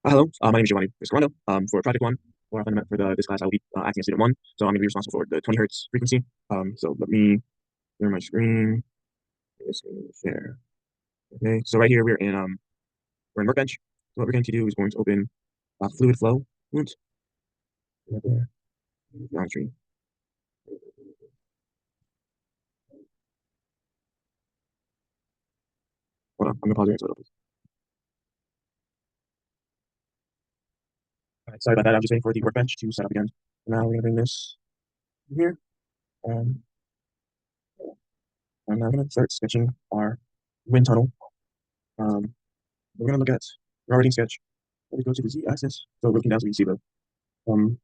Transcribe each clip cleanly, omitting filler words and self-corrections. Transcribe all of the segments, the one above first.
Hello, my name is Giovanni Viscarando. For project one, for this class, I will be acting as student one. So I'm going to be responsible for the 20 hertz frequency. So let me clear my screen. Let's share. Okay, so right here we're in Workbench. So what we're going to do is going to open Fluid Flow Fluent. Right there. Geometry. Hold on, I'm going to pause here so it opens. All right, sorry about that. I'm just waiting for the Workbench to set up again. Now we're going to bring this here. Um, I'm now going to start sketching our wind tunnel. We're going to look at our already sketch. Let me go to the z-axis. So looking down so we can see the um,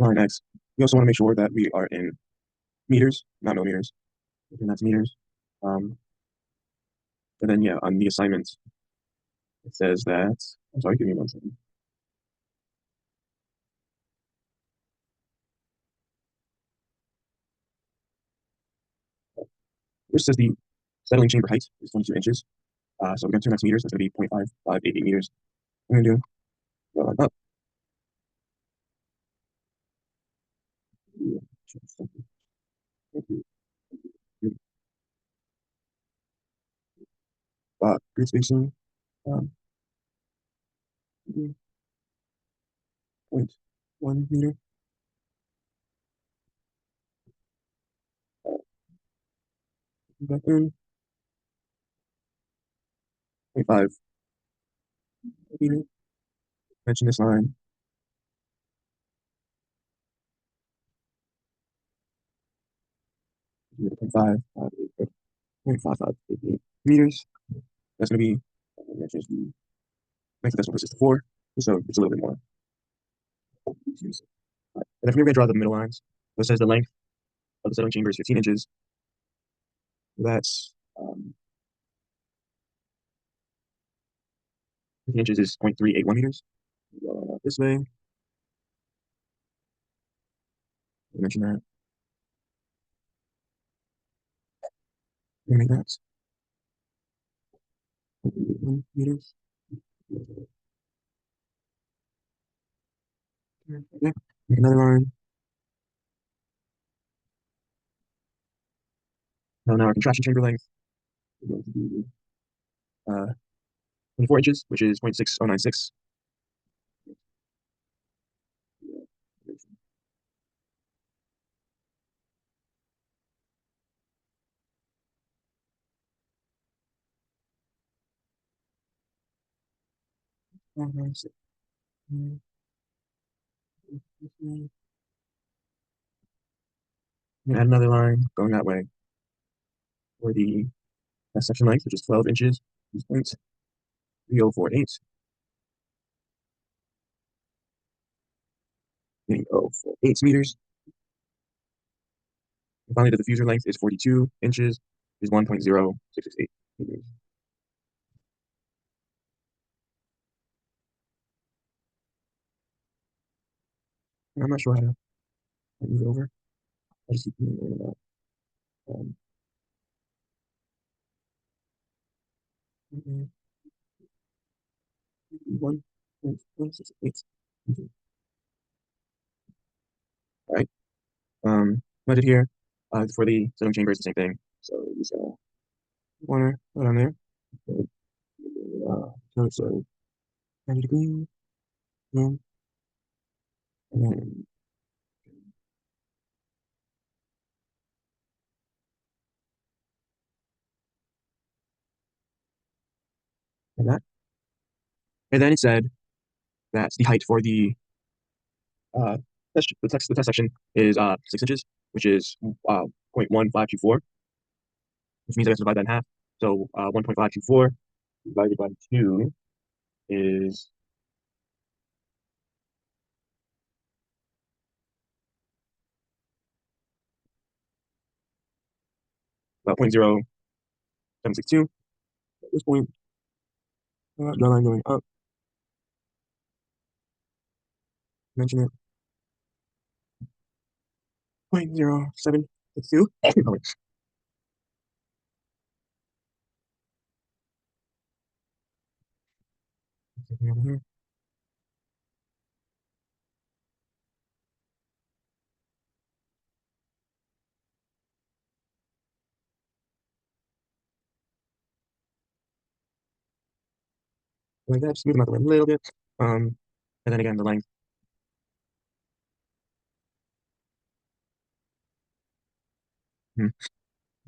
line X. We also want to make sure that we are in meters, not millimeters. And that's meters. And then, yeah, on the assignment, it says that, I'm sorry, give me 1 second. This says the settling chamber height is 22 inches. So we're going to 2 max meters. That's going to be 0.5588 meters. I'm going to go up. Grid spacing, 0.1 meter. Back in 0.5 meter. Mention this line. 0.5588 meters. That's going to be, change the length of this one is just 4, so it's a little bit more. And if we're going to draw the middle lines, so it says the length of the settling chamber is 15 inches. That's 15 inches is 0.381 meters. This way, I mention that. We make that 0.381 meters. Okay. Make another line. Now our contraction chamber length is going to be 24 inches, which is 0.6096. And add another line going that way for the section length, which is 12 inches, is 0.3048. 0.048 meters. And finally, the diffuser length is 42 inches, is 1.0668 meters. And I'm not sure how to move it over. I just keep moving it up. 1.168. All right. What I did here for the settling chamber is the same thing. So use corner right on there. So 90 degrees. And then like that. And then it said that the height for uh the test section is 6 inches, which is 0.1524, which means I have to divide that in half. So 1.524 divided by 2 is about 0.0762. At this point, the line going up, mention it, 0.0762. Oh, wait. Over here. Like that, smooth them out the way a little bit. And then again, the length. Hmm.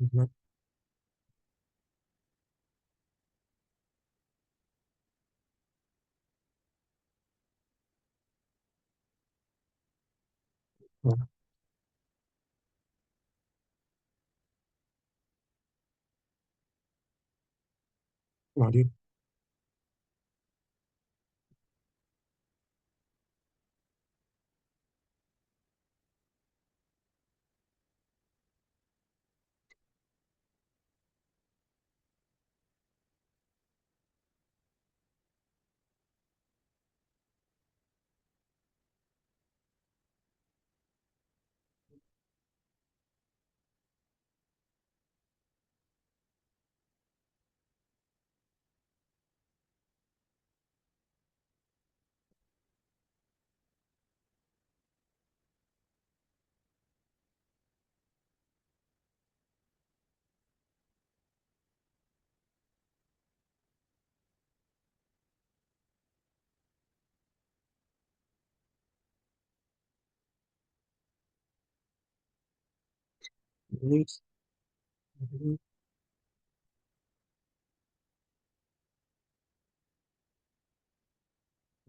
Mhm. Come on, dude. Release. Mhm.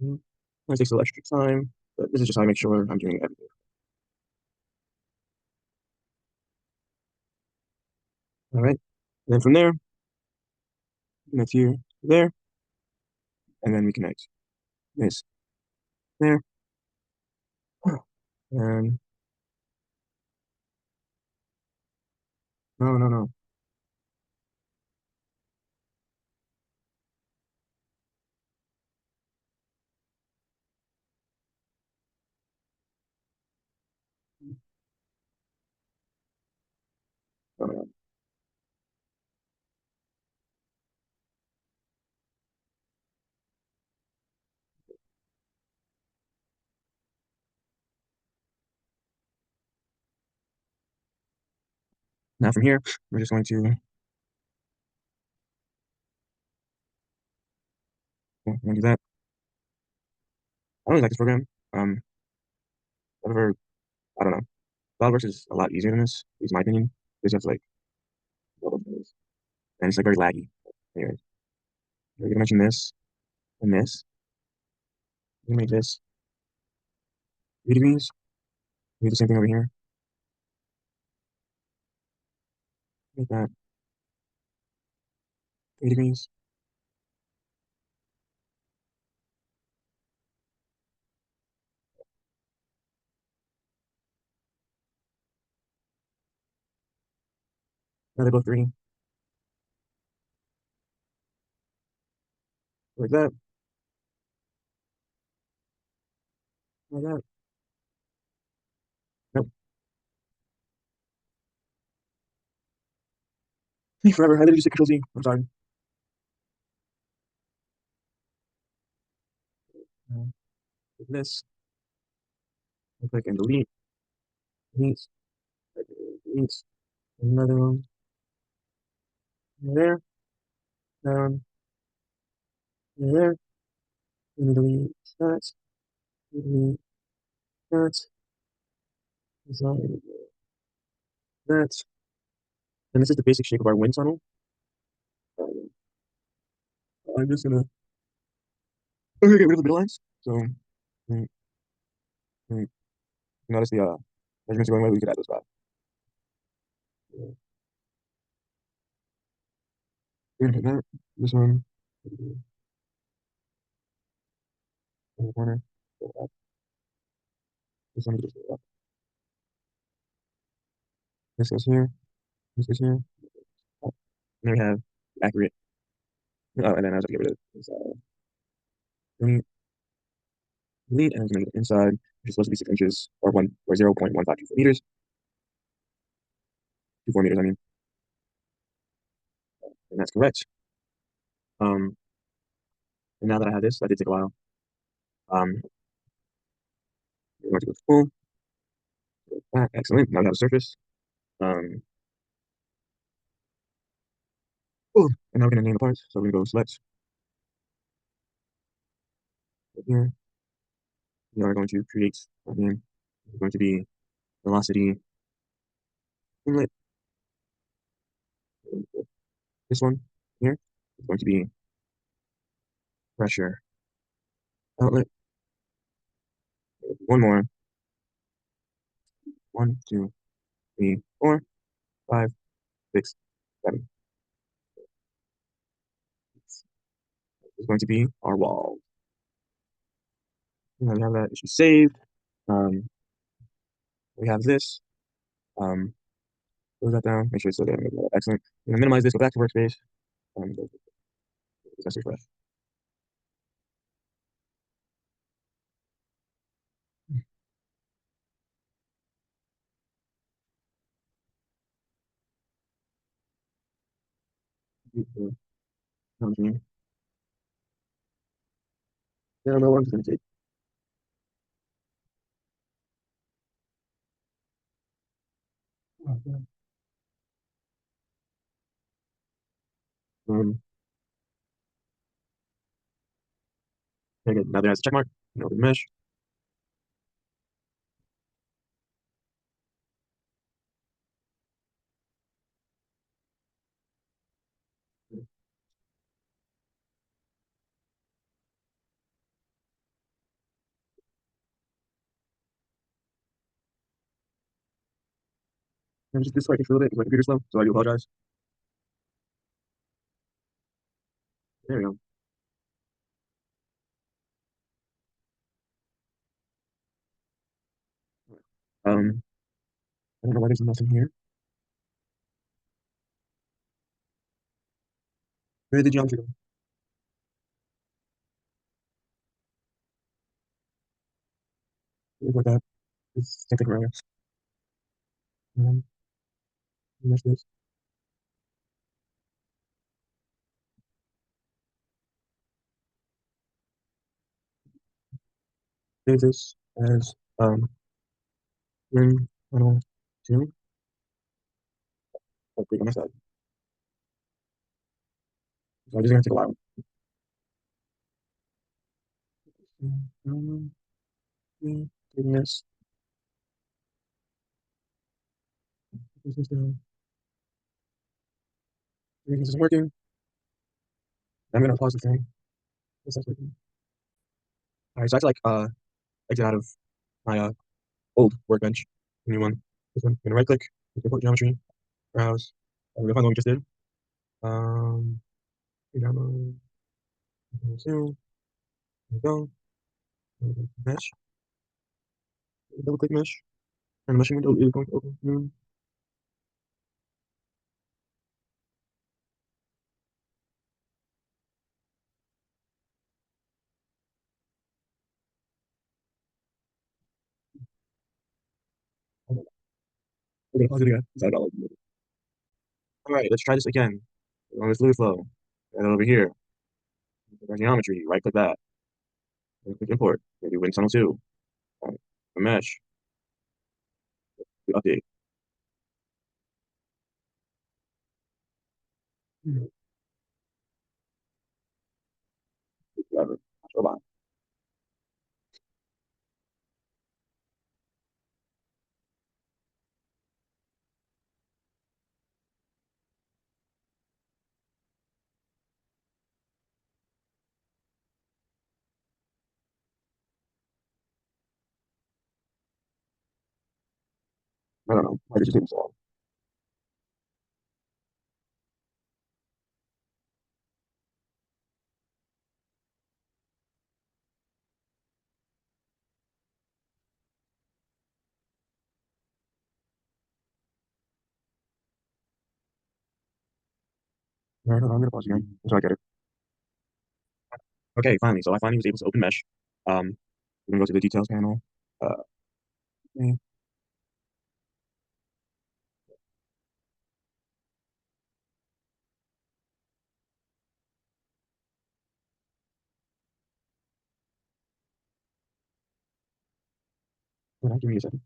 Mhm. Might take a little extra time, but this is just how I make sure I'm doing everything. All right. And then from there, connect here, there, and then we connect this there. And no, no, no. Oh my God. Now from here, we're just going to we're gonna do that. I don't really like this program. However, I don't know. SolidWorks is a lot easier than this, is my opinion. This has like a lot of things, and it's like very laggy. Anyways, we're gonna mention this and this. We make this 3 degrees. We do the same thing over here. Make that 3 degrees. Now they both 3. Like that. Like that. Nope. Take forever. I literally just hit Control Z. I'm sorry. Uh, this. I click and delete. Delete. Delete. Another one. There. Down. There. Let me delete that. Delete that. Design that. And this is the basic shape of our wind tunnel. Um, I'm just gonna get rid of the middle lines. So mm, mm, notice the measurements are going away. We could add those back. Yeah. We're gonna put that. This one. In the corner. Go up. This one just go up. This goes here. This goes here. Up. And then we have accurate. Oh, and then I was gonna get rid of this. Delete, delete, and I'm gonna make it inside, which is supposed to be 6 inches or 0.154 meters. 24 meters, I mean, and that's correct. Um, And now that I have this, that did take a while. We're going to go to full. Excellent. Now we have a surface. Um, cool. And now we're going to name the parts. So we're going to go select here. We are going to create a name. It's going to be velocity inlet. This one here is going to be pressure outlet. One more. 1, 2, 3, 4, 5, 6, 7. It's going to be our wall. And then we have that. It should be saved. Um, we have this. Close that down. Make sure it's still there. Excellent. I'm gonna minimize this. Go back to workspace. Let's refresh. Yeah, I don't know what I'm gonna take. Okay, good. Now there's a check mark. No mesh. And just this so I can feel it because my computer's slow, so I do apologize. There we go. I don't know why there's nothing here. Where did the geometry go? What that? It's something wrong. Um, mesh this. Save this as ring tunnel 2. Oh, click on my side. So I'm just gonna take a while. Um, this. This is the this is working. I'm gonna pause the thing. This is working. All right, so I have to like exit out of my old workbench. New one. This one. I'm gonna right click, import geometry, browse. I'm gonna find the one we just did. Um, download. Zoom. There we go. Mesh. Double click mesh. And the meshing window is going to open. Okay, pause it again. Sorry about that. All right, let's try this again. On this fluid flow. And over here, our geometry. Right click that. Right click import. Maybe wind tunnel 2. A mesh. We update. Whatever. Robot. I don't know. Why did you take so long? I don't know. I'm gonna pause again until I get it. Okay, finally. So I finally was able to open mesh. We're gonna go to the details panel. Okay. Give me a second.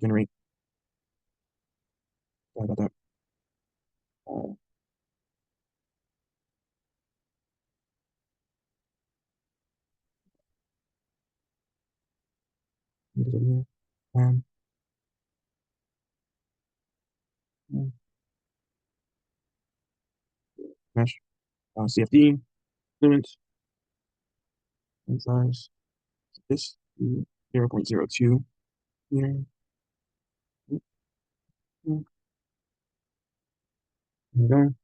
Generate. Sorry about that. Uh, um, mesh, CFD, Fluent, and size. This 0.02 here. There we go.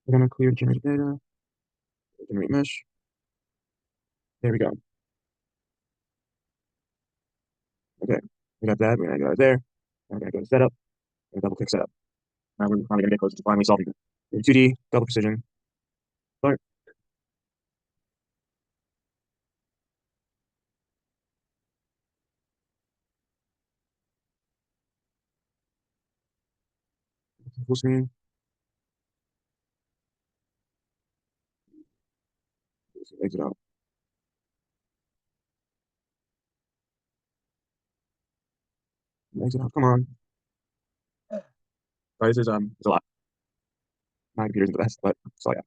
We're gonna clear generate data, generate mesh. There we go. Okay, we got that. We're gonna go there. We're gonna go to setup and double click setup. Now we're finally gonna get closer to finally solving it. 2D, double precision, start. Full screen. Exit out. Exit out. Come on. Sorry, this is it's a lot. My computer isn't the best, but so yeah.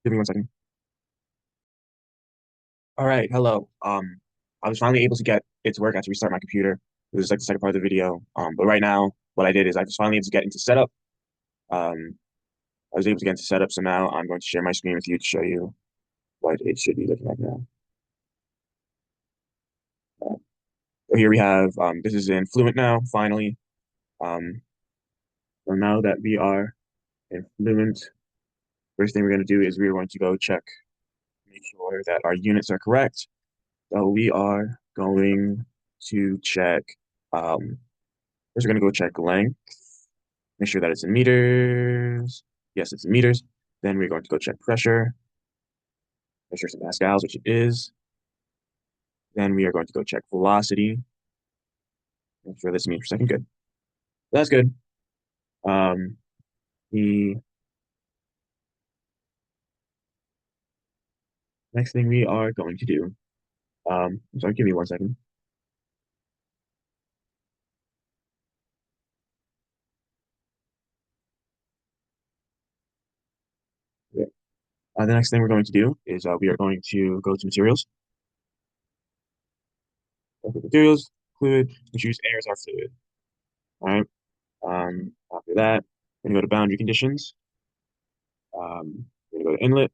Give me 1 second. All right, hello. I was finally able to get it to work. I had to restart my computer. This is like the second part of the video. But right now, what I did is I was finally able to get into setup. Um, I was able to get into setup, so now I'm going to share my screen with you to show you what it should be looking like now. So here we have, this is in Fluent now, finally. Um, so now that we are in Fluent, first thing we're going to do is we're going to go check, make sure that our units are correct. So we are going to check, first we're going to go check length, make sure that it's in meters. Yes, it's in meters. Then we're going to go check pressure, make sure it's in pascals, which it is. Then we are going to go check velocity, make sure that's meters per second. Good. That's good. Um, the next thing we are going to do, sorry, give me 1 second. Yeah. The next thing we're going to do is we are going to go to materials. Go to materials, fluid, and choose air as our fluid. All right. After that, we're going to go to boundary conditions. We're going to go to inlet.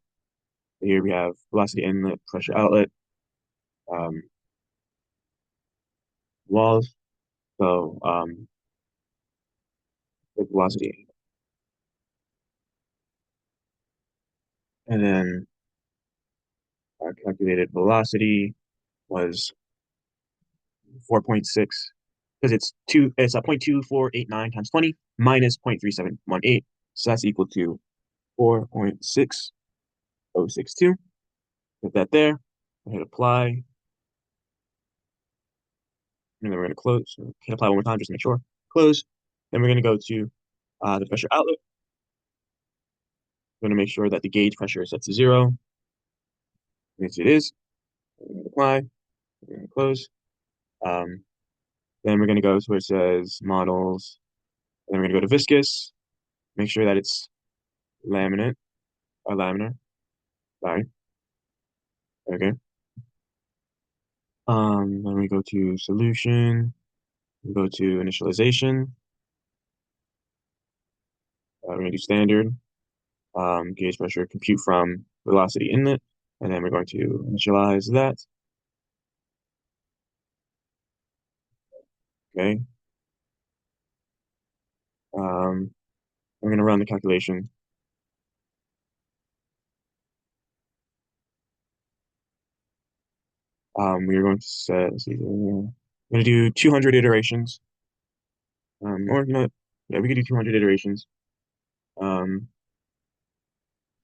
Here we have velocity inlet, pressure outlet, um, walls. So with velocity, and then our calculated velocity was 4.6 because it's a 0.2489 times 20 minus 0.3718. So that's equal to 4.6062. Put that there. Hit apply. And then we're going to close. Hit apply one more time just to make sure. Close. Then we're going to go to the pressure outlet. We're going to make sure that the gauge pressure is set to 0. Yes, it is. We're going to apply. We're going to close. Um, then we're going to go to where it says models. And then we're going to go to viscous. Make sure that it's laminate or laminar. Sorry. Okay. Then we go to solution. We go to initialization. We're going to do standard. Gauge pressure, compute from velocity inlet. And then we're going to initialize that. Okay. I'm going to run the calculation. We are going to set, let's see here. I'm going to do 200 iterations. Or not, yeah, we could do 200 iterations. Um,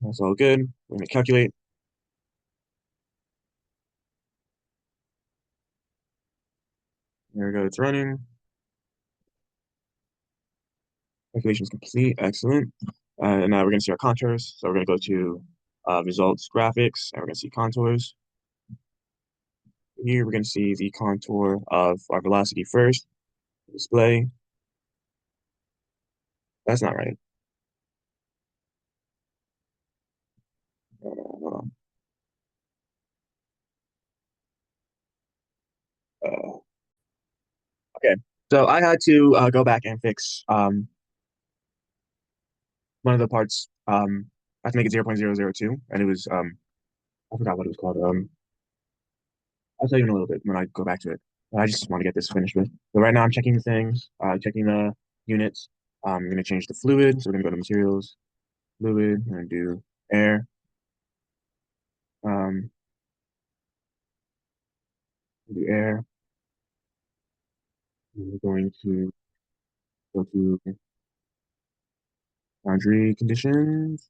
that's all good. We're going to calculate. There we go, it's running. Calculation's complete, excellent. And now we're going to see our contours. So we're going to go to results, graphics, and we're going to see contours. Here we're going to see the contour of our velocity first. Display. That's not right. Hold on. Okay, so I had to go back and fix one of the parts. I had to make it 0.002, and it was I forgot what it was called. I'll tell you in a little bit when I go back to it. But I just want to get this finished with. So right now I'm checking the things, checking the units. I'm going to change the fluid. So we're going to go to materials, fluid, and do air. Um, do air. We're going to go to boundary conditions.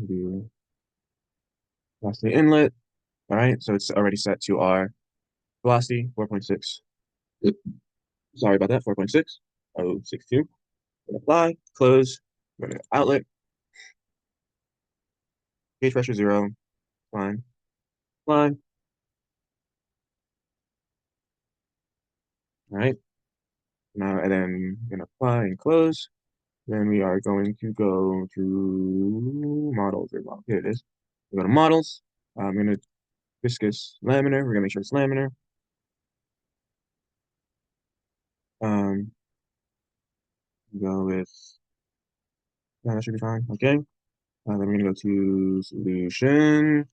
Do velocity inlet. All right, so it's already set to our velocity 4.6. Sorry about that, 4.6062. Apply, close, go to outlet, gauge pressure 0, fine, apply. All right, now and then we're gonna apply and close. Then we are going to go to models. Here it is. We go to models. I'm gonna viscous laminar. We're gonna make sure it's laminar. Um, go with that should be fine. Okay. Then we're gonna go to solution,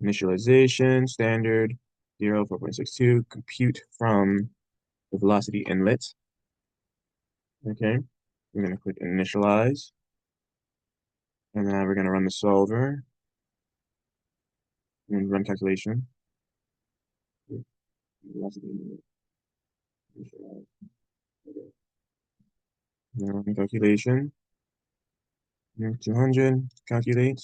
initialization, standard, 0, 4.62, compute from the velocity inlet. Okay. We're gonna click initialize. And then we're gonna run the solver and run calculation. Velocity inlet. Initialize. Okay. Now run calculation. 200, calculate.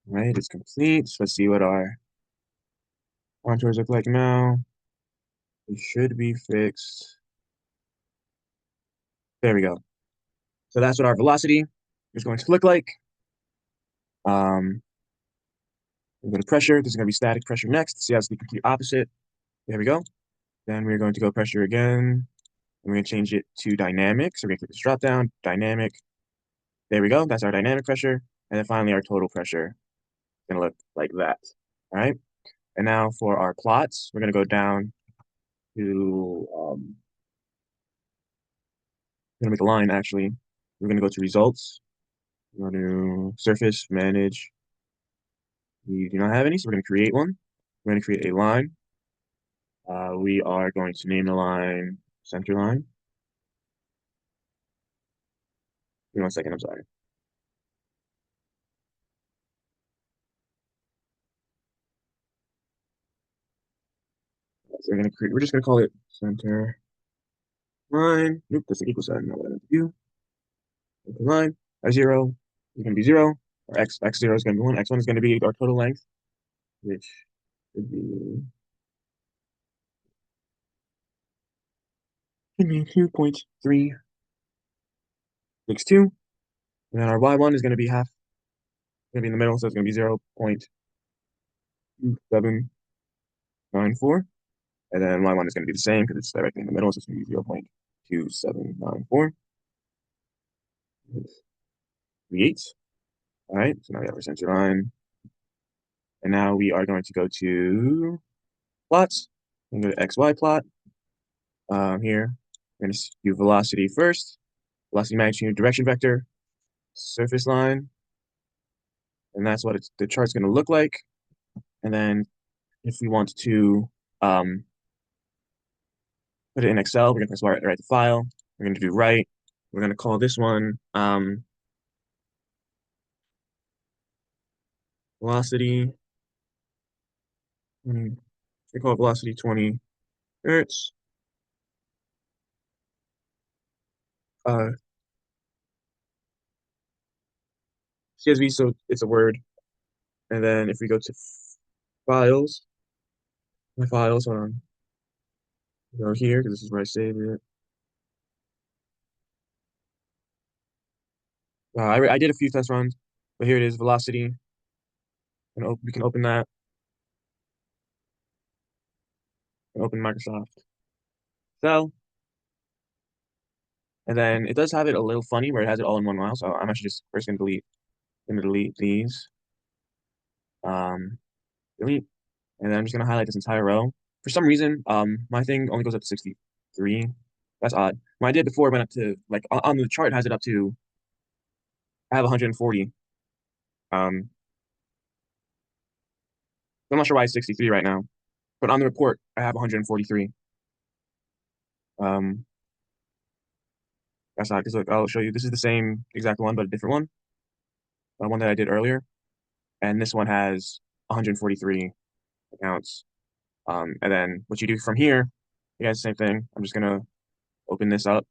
Right, it's complete. So let's see what our contours look like now. It should be fixed. There we go. So that's what our velocity is going to look like. We go to pressure. This is going to be static pressure next. See how it's the complete opposite. There we go. Then we're going to go pressure again. We're going to change it to dynamic. So we're going to click this drop down, dynamic. There we go. That's our dynamic pressure. And then finally our total pressure is going to look like that. All right. And now for our plots, we're going to go down to, we're going to make a line actually. We're going to go to results. We're going to surface, manage. We do not have any, so we're going to create one. We're going to create a line. We are going to name the line center line. Give me 1 second, I'm sorry. So we're just gonna call it center line. Nope, that's an equal sign, not what I meant to do. Center line, I0 is gonna be 0, or x0 is gonna be 1, x1 is gonna be our total length, which should be 2.362. And then our y1 is gonna be half, gonna be in the middle, so it's gonna be 0.2794. And then y1 is gonna be the same because it's directly in the middle, so it's gonna be 0.2794. Create. All right, so now we have our center line. And now we are going to go to plots. I'm going to go to XY plot. Here, we're going to do velocity first, velocity magnitude, direction vector, surface line. And that's what the chart's going to look like. And then if we want to put it in Excel, we're going to press write the file. We're going to do write. We're going to call this one velocity, we call it velocity 20 hertz. Uh, CSV, so it's a word. And then if we go to files, my files, hold on, go here because this is where I saved it. I did a few test runs, but here it is, velocity. And we can open that, and open Microsoft Excel. And then it does have it a little funny where it has it all in one file. So I'm actually just first gonna delete these. Delete. And then I'm just gonna highlight this entire row. For some reason, my thing only goes up to 63. That's odd. When I did before, it went up to like on the chart it has it up to I have 140. I'm not sure why it's 63 right now, but on the report I have 143. Um, that's odd because look, I'll show you. This is the same exact one, but a different one. One that I did earlier, and this one has 143 accounts. And then what you do from here, you guys, same thing. I'm just gonna open this up.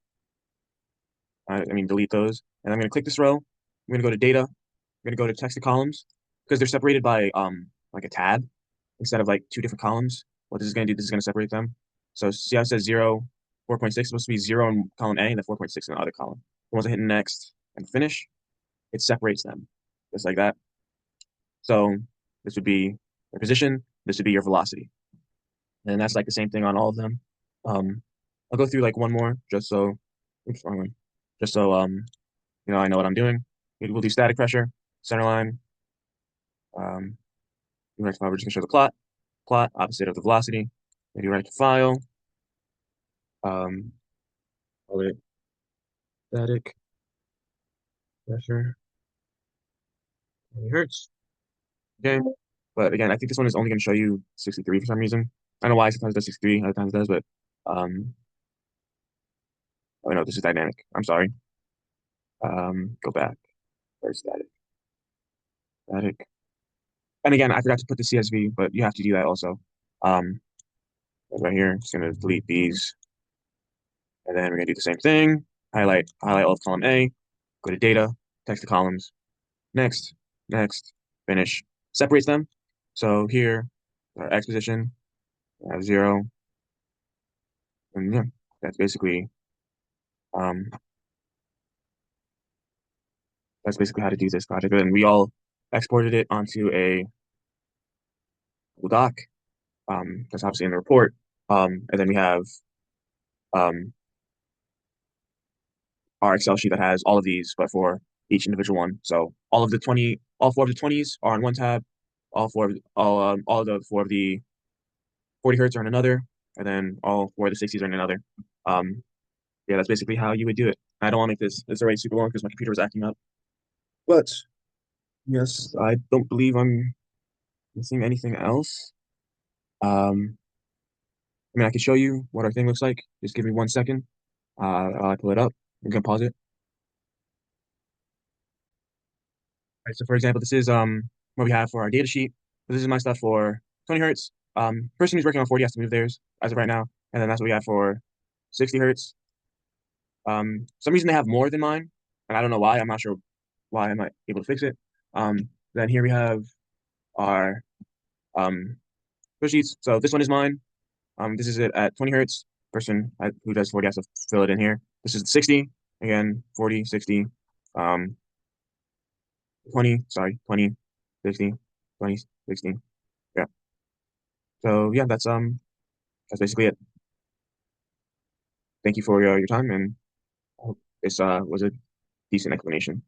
I mean, delete those, and I'm gonna click this row. I'm gonna go to data. I'm gonna go to text to columns because they're separated by like a tab instead of like two different columns. What this is gonna do, this is gonna separate them. So see how it says 0, 4.6 supposed to be 0 in column A and then 4.6 in the other column. Once I hit next and finish, it separates them just like that. So this would be your position. This would be your velocity. And that's like the same thing on all of them. I'll go through like one more just so, oops, wrong one. Just so I know what I'm doing. We'll do static pressure, center line. Right to file, we're just gonna show the plot opposite of the velocity. Maybe right to file. Call it static pressure 20 hertz. Okay. But again, I think this one is only gonna show you 63 for some reason. I don't know why sometimes it does 63, other times it does, but oh no, this is dynamic. I'm sorry. Go back. Where's static? Static. And again, I forgot to put the CSV, but you have to do that also. Right here, just gonna delete these, and then we're gonna do the same thing. Highlight all of column A, go to data, text to columns, next, finish, separates them. So here, our X position, 0, and yeah, that's basically um how to do this project. And we all exported it onto a Google Doc. That's obviously in the report. And then we have um our Excel sheet that has all of these, but for each individual one. So all 4 of the 20s are on one tab, all the 4 of the 40 hertz are in another, and then all 4 of the 60s are in another. Yeah, that's basically how you would do it. I don't want to make this already super long because my computer was acting up. But yes, I don't believe I'm missing anything else. I mean, I can show you what our thing looks like. Just give me 1 second. I'll pull it up. I'm gonna pause it. Right, so for example, this is what we have for our data sheet. So this is my stuff for 20 hertz. Person who's working on 40 has to move theirs as of right now. And then that's what we have for 60 hertz. Some reason they have more than mine, and I don't know why. I'm not sure why I'm not able to fix it. Then here we have our flow sheets. So this one is mine. This is it at 20 hertz. Person who does 40 has to fill it in here. This is 60. Again, 40, 60. 20, sorry, 20, 60, 20, 60. Yeah. So yeah, that's basically it. Thank you for your time, and I hope this was a decent explanation.